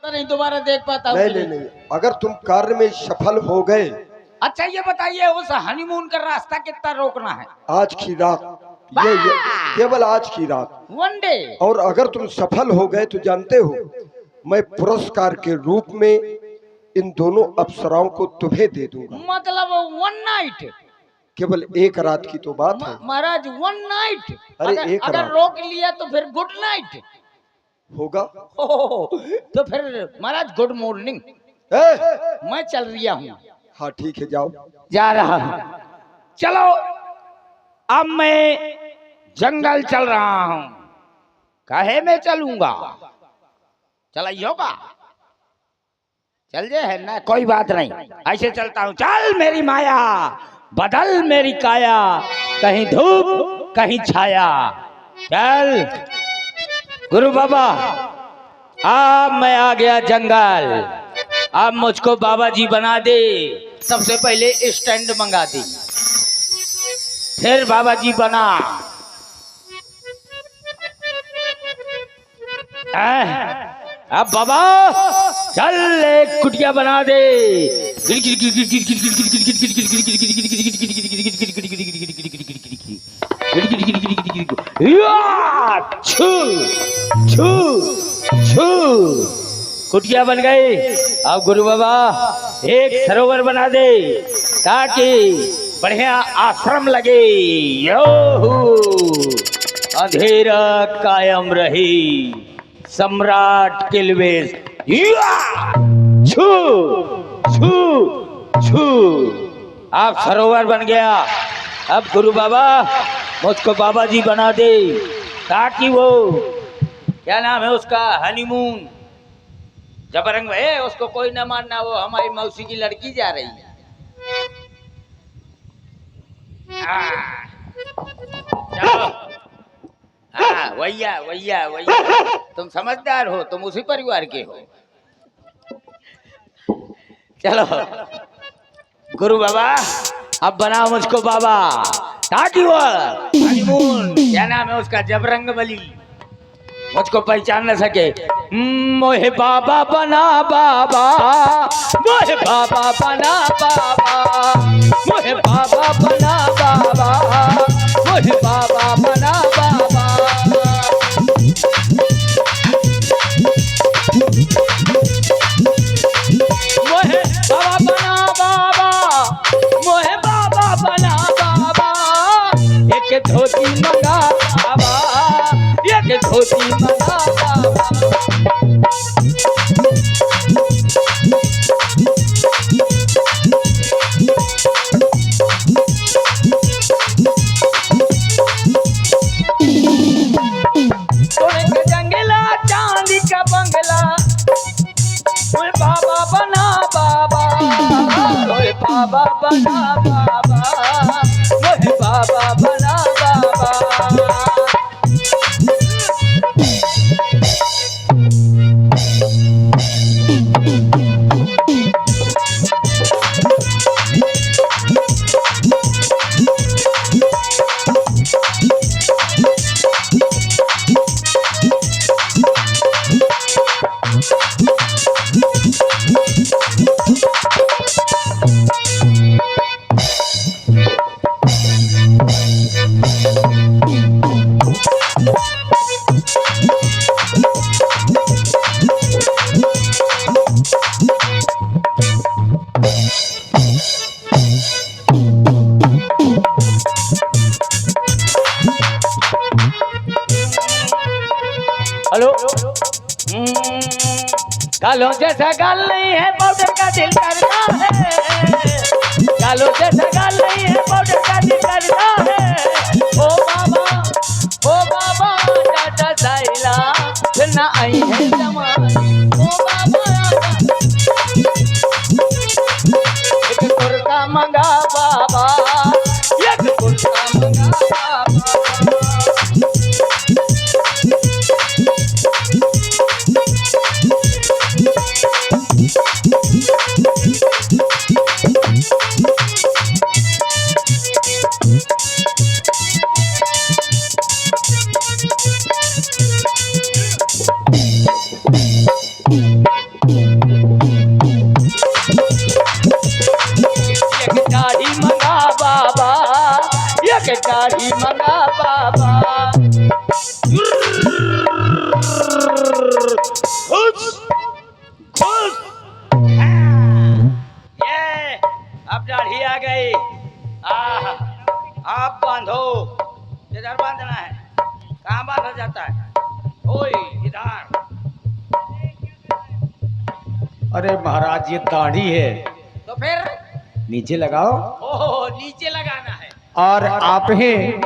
नहीं दोबारा देख पाता हूँ। नहीं नहीं नहीं, अगर तुम कार्य में सफल हो गए। अच्छा ये बताइए उस हनीमून का रास्ता कितना रोकना है? आज की रात, ये केवल आज की रात, 1 डे। और अगर तुम सफल हो गए तो जानते हो मैं पुरस्कार के रूप में इन दोनों अप्सराओं को तुम्हें दे दूंगा। मतलब 1 नाइट? केवल एक रात की तो बात है महाराज 1 नाइट। अरे एक अगर रात रोक लिया तो फिर गुड नाइट होगा। तो फिर महाराज गुड मॉर्निंग। मैं चल रहा हूँ। हाँ ठीक है, जाओ। जा रहा हूँ। चलो अब मैं जंगल चल रहा हूँ। काहे में चलूंगा? चलाइयो का चल जे है ना, कोई बात नहीं, ऐसे चलता हूँ। चल मेरी माया बदल मेरी काया, कहीं धूप कहीं छाया। चल गुरु बाबा अब मैं आ गया जंगल। अब मुझको बाबा जी बना दे। सबसे पहले स्टैंड मंगा दी, फिर बाबा जी बना। अब बाबा चल एक कुटिया बना दे। कुटिया बन गई। अब गुरु बाबा एक सरोवर बना दे ताकि बढ़िया आश्रम लगे। यो अंधेरा कायम रही, सम्राट किलवेश। छू छू छू। अब सरोवर बन गया। अब गुरु बाबा मुझको बाबा जी बना दे ताकि वो क्या नाम है उसका, हनीमून जबरंग है, उसको कोई ना मानना, वो हमारी मौसी की लड़की जा रही है। चलो वैया वैया वैया, तुम समझदार हो, तुम उसी परिवार के हो। चलो गुरु बाबा अब बनाओ मुझको बाबा ताकि वो हनीमून क्या नाम है उसका, जबरंग बली मुझको पहचान न सके। मोहे बाबा बना बाबा, मोहे बाबा बना बाबा, मोहे बाबा बना बाबा, मोहे बाबा बना बाबा। मोहे बाबा बना बाबा, मोहे बाबा बना बाबा। एक धोती मंगा बाबा, एक धोती मंगा बाबा। सोने के जंगला चांदी का बंगला, ओए बाबा बना बाबा, ओए बाबा बना बाबा, ओए बाबा बना बाबा। हेलो। कालो जैसा गाल नहीं है पाउडर का दिल करता है, कालो जैसा गाल नहीं है पाउडर का दिल करता है। ओ बाबा टाटा साइला फिर ना आई है जमाई। ओ बाबा एक कुर्ता मंगा बाबा, एक कुर्ता मंगा बाबा। दाढ़ी मंगा बाबा। खुश खुश। ये अब दाढ़ी आ गई। आप बांधो। इधर बांधना है। कहाँ बांधा जाता है? ओए इधर। अरे महाराज ये दाढ़ी है, तो फिर नीचे लगाओ। ओहो नीचे लगाना है। और आप हैं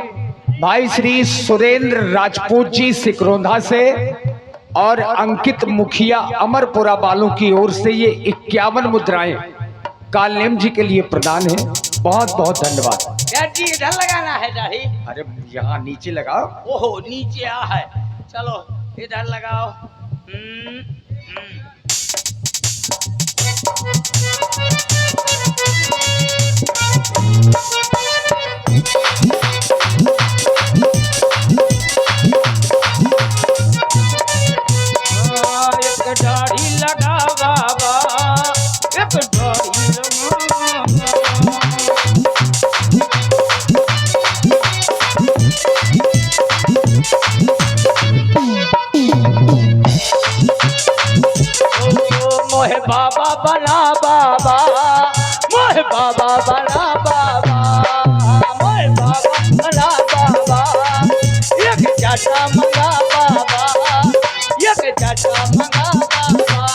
भाई श्री सुरेंद्र राजपूत जी सिकरोंधा से और अंकित मुखिया अमरपुरा वालों की ओर से ये 51 मुद्राएं कालनेम जी के लिए प्रदान है। बहुत बहुत धन्यवाद। यार जी इधर लगाना है दाढ़ी। अरे यहाँ नीचे लगाओ। ओहो नीचे आ है। चलो इधर लगाओ। हम्म, हम्म। एक दाढ़ी लगा बाबा, एक दाढ़ी लगा। मोहे बाबा बना बाबा, मोहे बाबा बना बाबा, मोहे बाबा बना बाबा। एक चाचा मंगा बाबा, एक चाचा मंगा बाबा।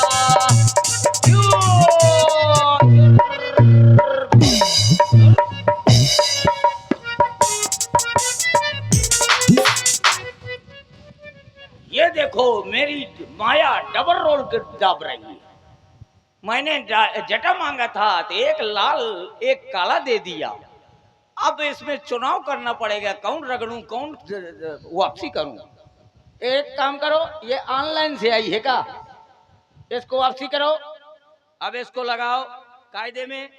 ये देखो मेरी माया डबल रोल दाब रही है। मैंने जटा मांगा था तो एक लाल एक काला दे दिया। अब इसमें चुनाव करना पड़ेगा, कौन रगड़ूं कौन वापसी करूं। एक काम करो, ये ऑनलाइन से आई है का, इसको वापसी करो। अब इसको लगाओ कायदे में।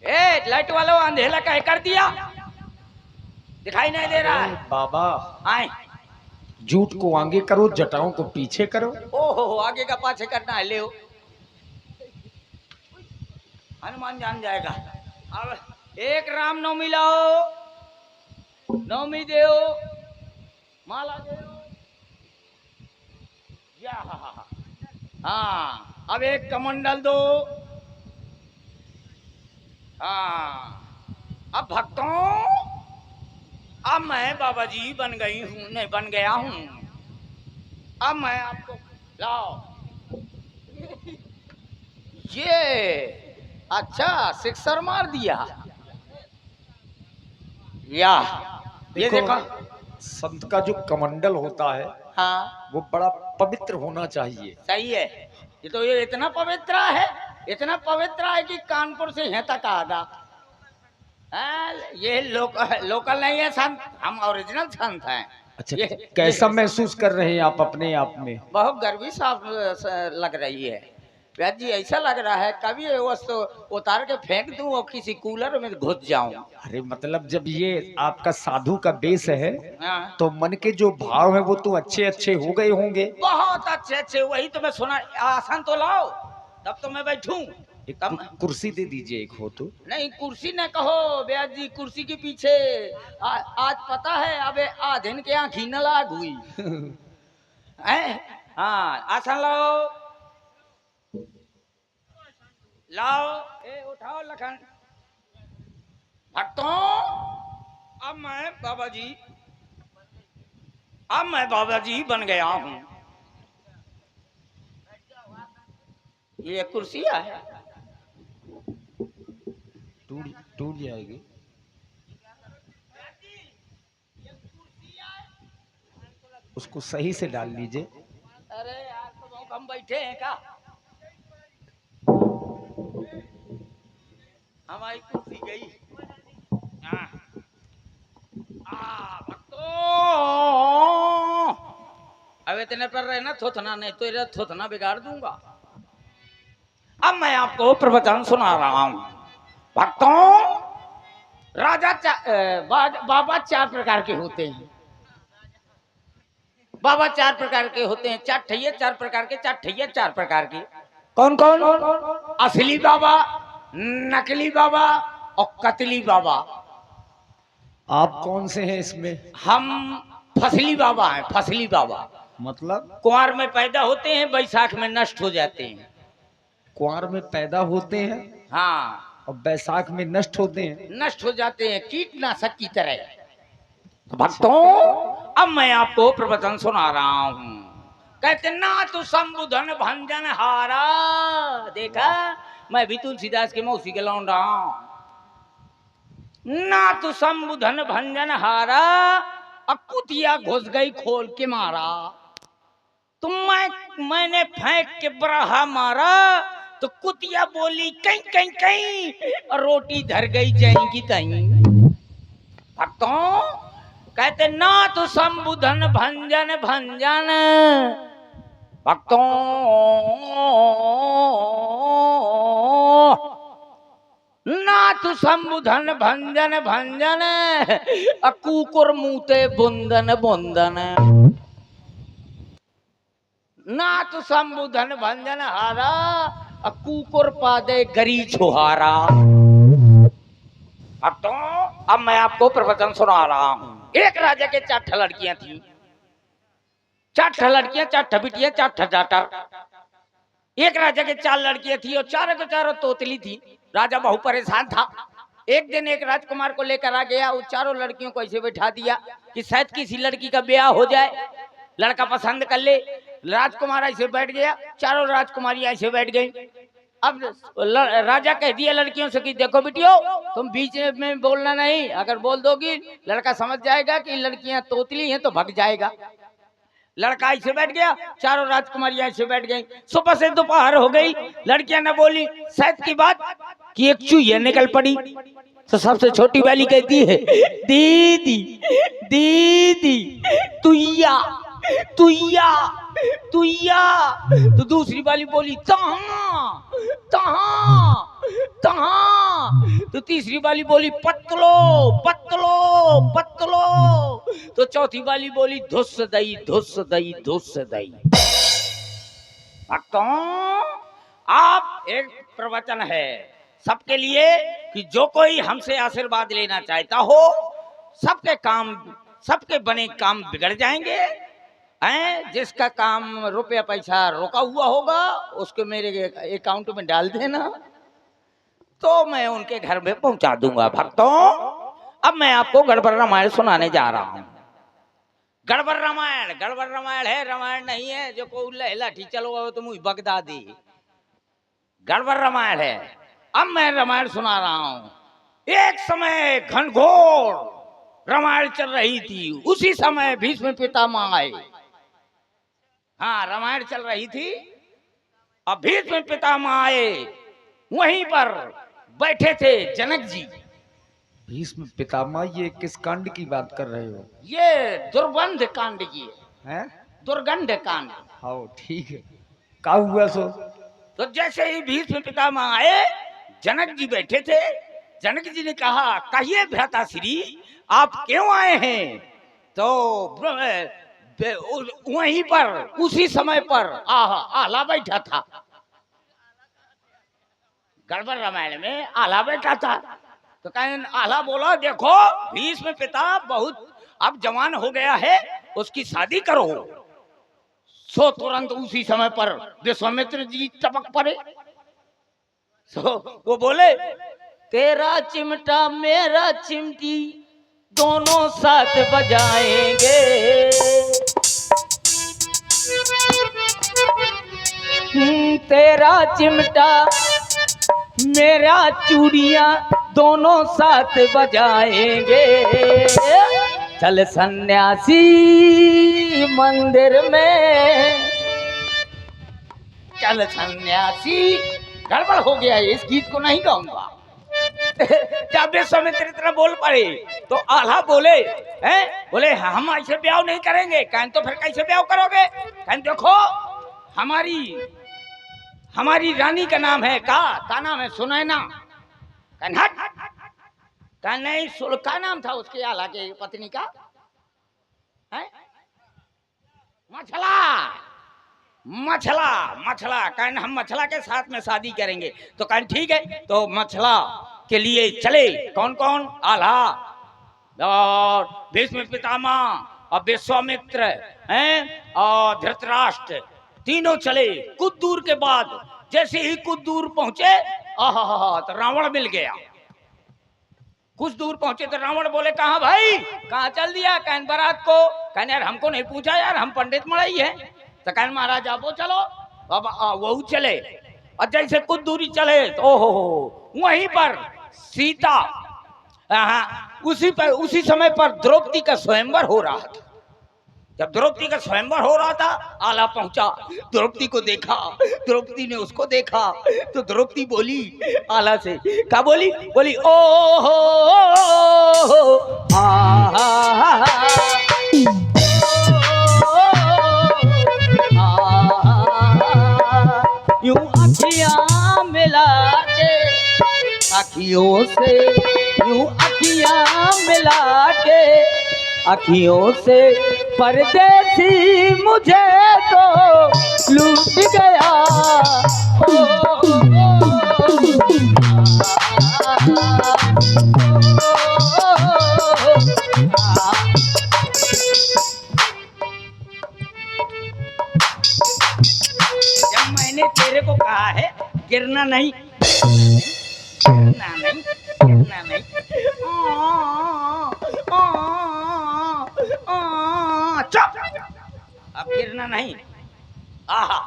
ए लाइट वालों अंधेला का कर दिया, दिखाई नहीं दे रहा है। बाबा आए जूट को आगे करो, जटाओं को पीछे करो। ओहो आगे का पाछे करना है। ले हनुमान जान जाएगा। अब एक राम नवमी लाओ, नवमी देओ, माला देओ। या हाँ अब एक कमंडल दो। हाँ अब भक्तों, अब मैं बाबा जी बन गई हूँ, नहीं बन गया हूँ। अब मैं आपको लाओ। ये अच्छा सिक्सर मार दिया। या ये देखो संत का जो कमंडल होता है हाँ वो बड़ा पवित्र होना चाहिए। सही है। ये तो ये इतना पवित्र है, इतना पवित्र है कि कानपुर से यहाँ तक आगा। ये लोकल नहीं है संत, हम ओरिजिनल संत हैं। अच्छा ये कैसा महसूस कर रहे हैं आप अपने आप में? बहुत गर्वी साफ लग रही है। व्यास जी ऐसा लग रहा है कभी ये वस्तु उतार के फेंक दूं और किसी कूलर में घुस जाऊं। अरे मतलब जब ये आपका साधु का बेस है हाँ। तो मन के जो भाव है वो तो अच्छे अच्छे हो गए होंगे। बहुत अच्छे अच्छे, वही तो मैं सुना। आसन तो लाओ तब तो मैं बैठूं। एक कुर्सी दे दीजिए एक हो तो। नहीं कुर्सी न कहो व्यास जी, कुर्सी के पीछे आज पता है अबे आधीन के आँखी न लाग हुई। हाँ आसन लाओ, लाओ। ए उठाओ लखन। भक्तों अब मैं बाबा जी बन गया हूँ। ये कुर्सियाँ है, टूट जाएगी। उसको सही से डाल लीजिए। अरे यार तो बहुत हम बैठे हैं का, हमारी कुर्सी गई। हाँ भक्तों अब इतने पर रहना थोथना, नहीं तो इधर थोथना बिगाड़ दूंगा। अब मैं आपको प्रवचन सुना रहा हूं। भक्तों बाबा चार प्रकार के होते हैं। बाबा चार प्रकार के होते हैं। चार ठैये चार प्रकार के, चार ठैये चार प्रकार के। कौन कौन? असली बाबा, नकली बाबा और कतली बाबा। आप कौन से हैं इसमें? हम फसली बाबा हैं, फसली बाबा। मतलब कुंवर में पैदा होते हैं, बैसाख में नष्ट हो जाते हैं। कुंवर में पैदा होते हैं हाँ, और बैसाख में नष्ट होते हैं। नष्ट हो जाते हैं कीटनाशक की तरह। तो भक्तों, अब मैं आपको प्रवचन सुना रहा हूँ। कहते ना तो संबुधन भंजन हारा। देखा, मैं भी तुलसीदास के मौसी के लौंडा हूं। ना तो संबुधन भंजन हारा, अकुतिया घुस गई खोल के मारा। तो मैंने फेंक के बराहा मारा, तो कुतिया बोली कहीं कहीं कहीं, और रोटी धर गई जहीं की तहीं। भक्तों, कहते ना तो संबुधन भंजन भंजन। भक्तों, ना तो संबुधन भंजन भंजन, कुकुर मुते बुंदन बुंदन। ना तो संबुधन भंजन हारा, कुकुर पादे गरी छुहारा। भक्तों, अब मैं आपको प्रवचन सुना रहा हूं। एक राजा के 4 लड़कियां थी, 4 लड़कियां, 4 बिटियां, 4 डाटा। एक राजा के 4 लड़कियां थी और चारों के चारों तोतली थी। राजा बहुत परेशान था। एक दिन एक राजकुमार को लेकर आ गया, उस चारों लड़कियों को ऐसे बैठा दिया कि शायद किसी लड़की का ब्याह हो जाए, लड़का पसंद कर ले। राजकुमार ऐसे बैठ गया, चारों राजकुमारियां ऐसे बैठ गई। अब राजा कह दिया लड़कियों से कि देखो बिटियो, तुम बीच में बोलना नहीं, अगर बोल दोगी लड़का समझ जाएगा कि लड़कियां तोतली हैं तो भग जाएगा। लड़का ऐसे बैठ गया, चारों राजकुमारियां ऐसे बैठ गई। सुबह से दोपहर हो गई, लड़कियां न बोली। शायद की बात कि एक चूहिया निकल पड़ी। तो सबसे छोटी वाली कहती है दीदी दीदी तुइया तुइया तुइया। तो दूसरी वाली बोली तहाँ तहाँ तहाँ। तो तीसरी वाली बोली पतलो पतलो पतलो। तो चौथी वाली बोली धुस दई धुस दई धुस दई। भक्तों, आप एक प्रवचन है सबके लिए कि जो कोई हमसे आशीर्वाद लेना चाहता हो, सबके काम, सबके बने काम बिगड़ जाएंगे। हैं, जिसका काम रुपया पैसा रुका हुआ होगा उसको मेरे अकाउंट में डाल देना, तो मैं उनके घर में पहुंचा दूंगा। भक्तों, अब मैं आपको गड़बड़ रामायण सुनाने जा रहा हूं। गड़बड़ रामायण, गड़बड़ रामायण है, रामायण नहीं है जो को लाठी चलो तो मुझे बगदा दी। गड़बड़ रामायण है। अब मैं रामायण सुना रहा हूं। एक समय घनघोर रामायण चल रही थी। उसी समय भीष्म पितामह आए। हाँ, रामायण चल रही थी और भीष्म पितामह आए। वहीं पर बैठे थे जनक जी। भीष्म पितामह, ये किस कांड की बात कर रहे हो? ये दुर्गंध कांड की हैं? दुर्गंध कांड। हाँ ठीक है, क्या हुआ सो? तो जैसे ही भीष्म पितामह आए, जनक जी बैठे थे। जनक जी ने कहा कहिए भ्राताश्री, आप क्यों आए हैं? तो वहीं पर उसी समय पर आला बैठा था। गड़बड़ रामायण में आला बैठा था। तो कहें आला बोला देखो भीष्म पिता बहुत अब जवान हो गया है, उसकी शादी करो। सो तुरंत उसी समय पर विश्वामित्र जी टपक पड़े। सो वो बोले तेरा चिमटा मेरा चिमटी दोनों साथ बजाएंगे। तेरा चिमटा मेरा चूड़िया दोनों साथ बजाएंगे। चल सन्यासी मंदिर में, चल सन्यासी। गड़बड़ हो गया, इस गीत को नहीं गाऊंगा। जब विश्वामित्र इतना बोल पड़े तो आल्हा बोले हैं, बोले हम ऐसे ब्याह नहीं करेंगे। कहें तो फिर कैसे ब्याह करोगे? कहें देखो हमारी रानी का नाम है का नाम है सुनैना। कहें हट। कहें नहीं, का नाम था उसके आल्हा के पत्नी का? है मछला मछला मछला। कहें हम मछला के साथ में शादी करेंगे। तो कहें ठीक है, तो मछला के लिए चले। कौन कौन? आल्हा, और भीष्म पितामह और विश्वामित्र हैं और धृतराष्ट्र तीनों चले। कुछ दूर के बाद जैसे ही कुछ दूर पहुंचे आहा तो रावण मिल गया। कुछ दूर पहुंचे तो रावण बोले कहाँ भाई, कहाँ चल दिया? कहन बारात को। कहने यार हमको नहीं पूछा यार, हम पंडित मड़ाई है। तो कहन महाराज आप वो चलो। अब वो चले और जैसे कुछ दूरी चले तो ओहो वहीं पर सीता, उसी समय पर द्रौपदी का स्वयंवर हो रहा था। जब द्रौपदी का स्वयंवर हो रहा था आला पहुंचा, द्रौपदी को देखा, द्रौपदी ने उसको देखा तो द्रौपदी बोली आला से, क्या बोली? बोली ओ हो यूं अखियां मिला के, अखियों से यूं अखियां मिला के, अखियों से परदेसी मुझे तो लूट गया। जब मैंने तेरे को कहा है गिरना नहीं, गिरना नहीं, गिरना नहीं, चुप, अब गिरना नहीं। आहा,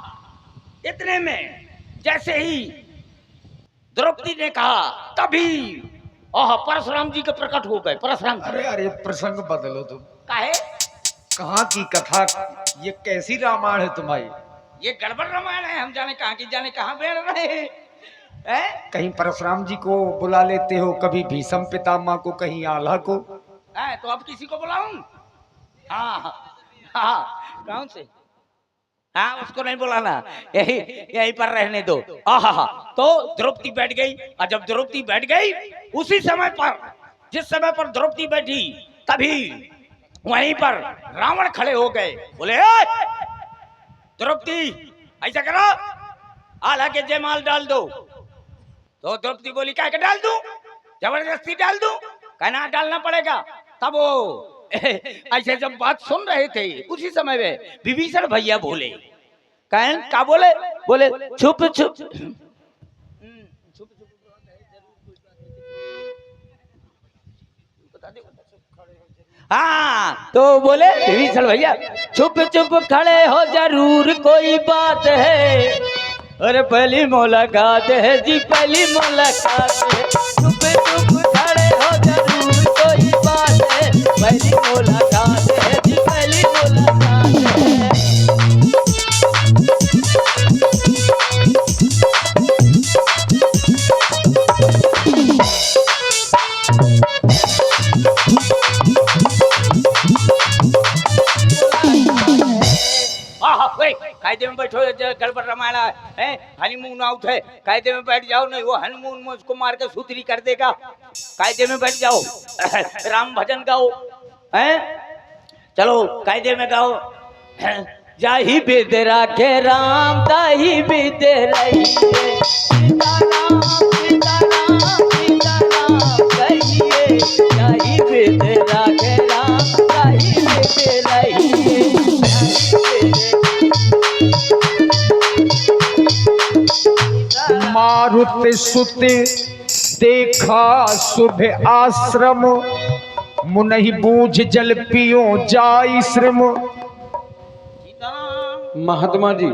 इतने में जैसे ही द्रौपदी ने कहा तभी आहा परशुराम जी के प्रकट हो गए। परशुराम जी, अरे अरे प्रसंग बदलो तुम। काहे? कहाँ की कथा, ये कैसी रामायण है तुम्हारी? ये गड़बड़ रामायण है, हम जाने कहाँ की जाने कहाँ बैठ रहे हैं। कहीं परशुराम जी को बुला लेते हो, कभी भीष्म पितामह को, कहीं आल्हा को। तो अब किसी को बुलाऊं? हाँ हाँ, कौन से? हाँ उसको नहीं बुलाना, यही पर रहने दो। आहा, तो द्रौपदी बैठ गई और जब द्रौपदी बैठ गई उसी समय पर, जिस समय पर द्रौपदी बैठी तभी वहीं पर रावण खड़े हो गए। बोले द्रौपदी ऐसा करो, आल्हा के जयमाल डाल दो। तो द्रौपदी बोली क्या डाल दूं? जबरदस्ती डाल दूं? कहना डालना पड़ेगा। तब वो ऐसे जब बात सुन रहे थे उसी समय में विभीषण भैया बोले, कहन क्या बोले? बोले छुप छुप हाँ, तो बोले विभीषण भैया छुप छुप खड़े हो जरूर कोई बात है। अरे पहली मुलाकात है जी, पहली मुलाकात है। छुप छुप खड़े हो जरूर कोई बात है, पहली मुलाकात है जी, पहली मुलाकात है। कायदे में बैठो, गड़बड़ रामायण है, हनीमून आउट है, कायदे में बैठ जाओ, नहीं वो हनीमून में उसको मार के सूतरी कर देगा। कायदे में बैठ जाओ, राम भजन गाओ, हैं? चलो कायदे में गाओ। जाही बिद राखे राम, ताही बिद रही, सीता राम सीता राम सीता राम कहिए, जाही बिद राखे राम, ताही बिद रही। मारुत सुत देखा शुभ आश्रम, मुनहि बूझ जल पियो जाई श्रम। महात्मा जी